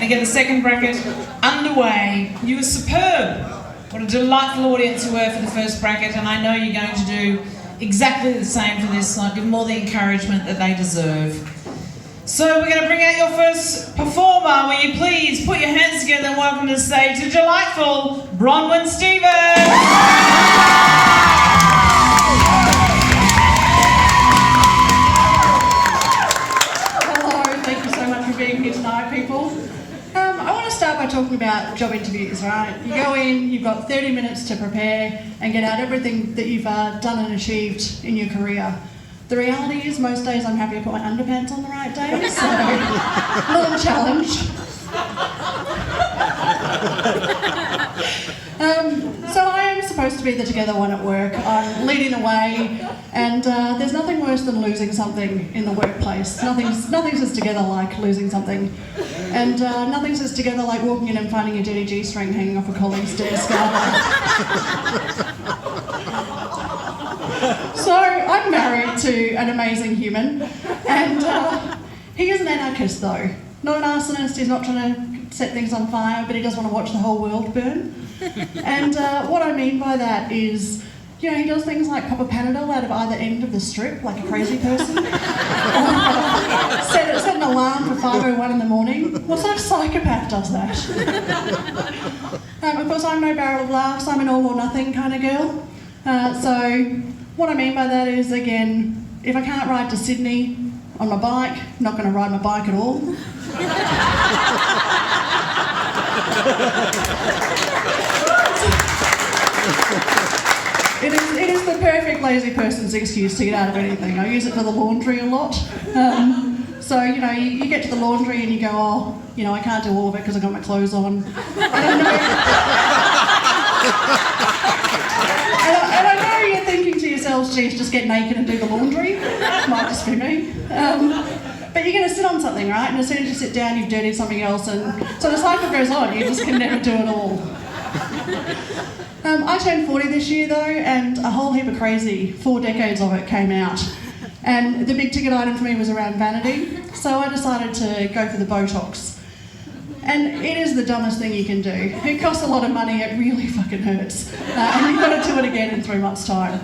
to get the second bracket underway. You were superb. What a delightful audience you were for the first bracket, and I know you're going to do exactly the same for this, so I'll give them all the encouragement that they deserve. So we're going to bring out your first performer. Will you please put your hands together and welcome to the stage the delightful Bron and Stephen. Being here tonight, people. I want to start by talking about job interviews, right? You go in, you've got 30 minutes to prepare and get out everything that you've done and achieved in your career. The reality is most days I'm happy to put my underpants on the right day, so a little challenge. So I am supposed to be the together one at work. I'm leading the way, and there's nothing worse than losing something in the workplace. Nothing's as together like losing something, and nothing's as together like walking in and finding your dirty G-string hanging off a colleague's desk. So I'm married to an amazing human, and he is an anarchist though. Not an arsonist, he's not trying to set things on fire, but he does want to watch the whole world burn. And what I mean by that is, you know, he does things like pop a Panadol out of either end of the strip, like a crazy person. Set an alarm for 5:01 in the morning. What sort of psychopath does that? Of course, I'm no barrel of laughs, I'm an all or nothing kind of girl. So what I mean by that is, again, if I can't ride to Sydney on my bike, I'm not going to ride my bike at all. It is the perfect lazy person's excuse to get out of anything. I use it for the laundry a lot. So, you know, you get to the laundry and you go, oh, you know, I can't do all of it because I've got my clothes on. And I know you're thinking to yourselves, geez, just get naked and do the laundry. Might just be me. But you're going to sit on something, right? And as soon as you sit down, you've dirtied something else, and so the cycle goes on. You just can never do it all. I turned 40 this year, though, and a whole heap of crazy, 4 decades of it came out. And the big ticket item for me was around vanity, so I decided to go for the Botox. And it is the dumbest thing you can do. It costs a lot of money, it really fucking hurts. And you've got to do it again in 3 months' time.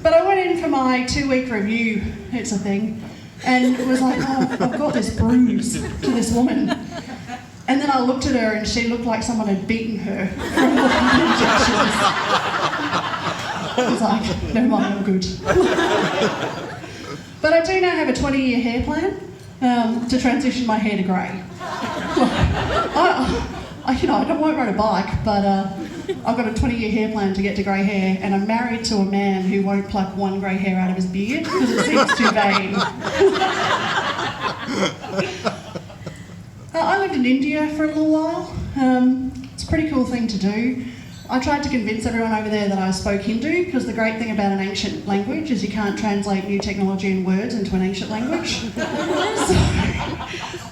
But I went in for my 2-week review, it's a thing, and it was like, oh, I've got this bruise to this woman. And then I looked at her and she looked like someone had beaten her from all the injections. I was like, never mind, I'm good. But I do now have a 20-year hair plan to transition my hair to grey. I won't ride a bike, but I've got a 20-year hair plan to get to grey hair, and I'm married to a man who won't pluck one grey hair out of his beard because it seems too vain. I lived in India for a little while. It's a pretty cool thing to do. I tried to convince everyone over there that I spoke Hindu, because the great thing about an ancient language is you can't translate new technology and words into an ancient language.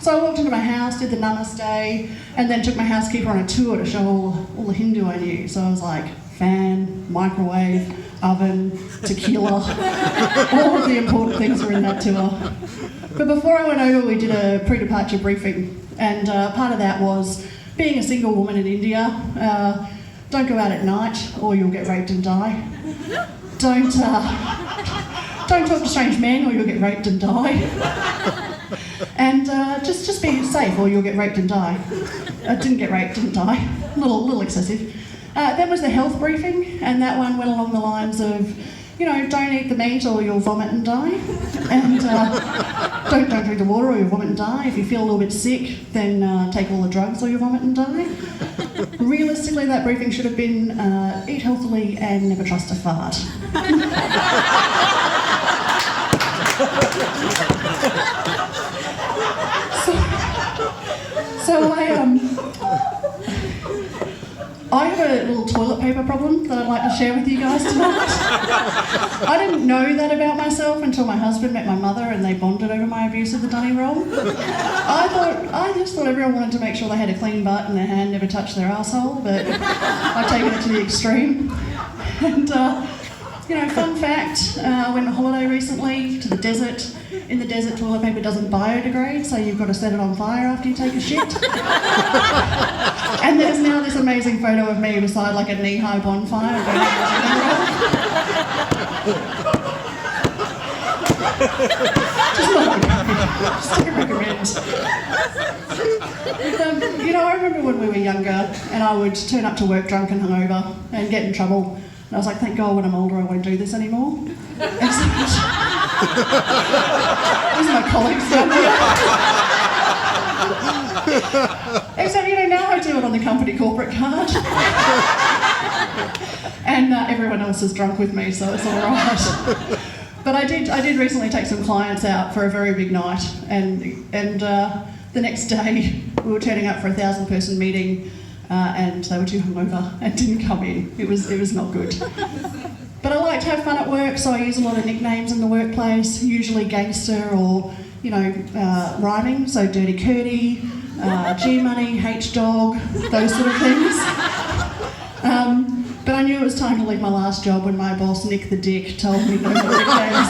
So I walked into my house, did the namaste, and then took my housekeeper on a tour to show all the Hindu I knew. So I was like, fan, microwave, oven, tequila, all of the important things were in that tour. But before I went over, we did a pre-departure briefing, and part of that was, being a single woman in India, don't go out at night or you'll get raped and die. Don't talk to strange men or you'll get raped and die. And just be safe or you'll get raped and die. Didn't get raped, didn't die. A little excessive. Then was the health briefing, and that one went along the lines of, you know, don't eat the meat or you'll vomit and die. And don't drink the water or you'll vomit and die. If you feel a little bit sick, then take all the drugs or you'll vomit and die. Realistically, that briefing should have been eat healthily and never trust a fart. So I have a little toilet paper problem that I'd like to share with you guys tonight. I didn't know that about myself until my husband met my mother and they bonded over my abuse of the dunny roll. I just thought everyone wanted to make sure they had a clean butt and their hand never touched their asshole, but I've taken it to the extreme. And fun fact, I went on holiday recently to the desert. In the desert, toilet paper doesn't biodegrade, so you've got to set it on fire after you take a shit. And there's now this amazing photo of me beside like a knee-high bonfire. Just don't recommend. I remember when we were younger and I would turn up to work drunk and hungover and get in trouble. And I was like, thank God when I'm older I won't do this anymore. And so, these are my colleagues down there. Except, now I do it on the company corporate card. And everyone else is drunk with me, so it's all right. But I did recently take some clients out for a very big night, and the next day we were turning up for a 1,000-person meeting, and they were too hungover and didn't come in. It was not good. But I like to have fun at work, so I use a lot of nicknames in the workplace, usually gangster or rhyming, so Dirty Curdy, G-Money, H-Dog, those sort of things. But I knew it was time to leave my last job when my boss, Nick the Dick, told me no more nicknames.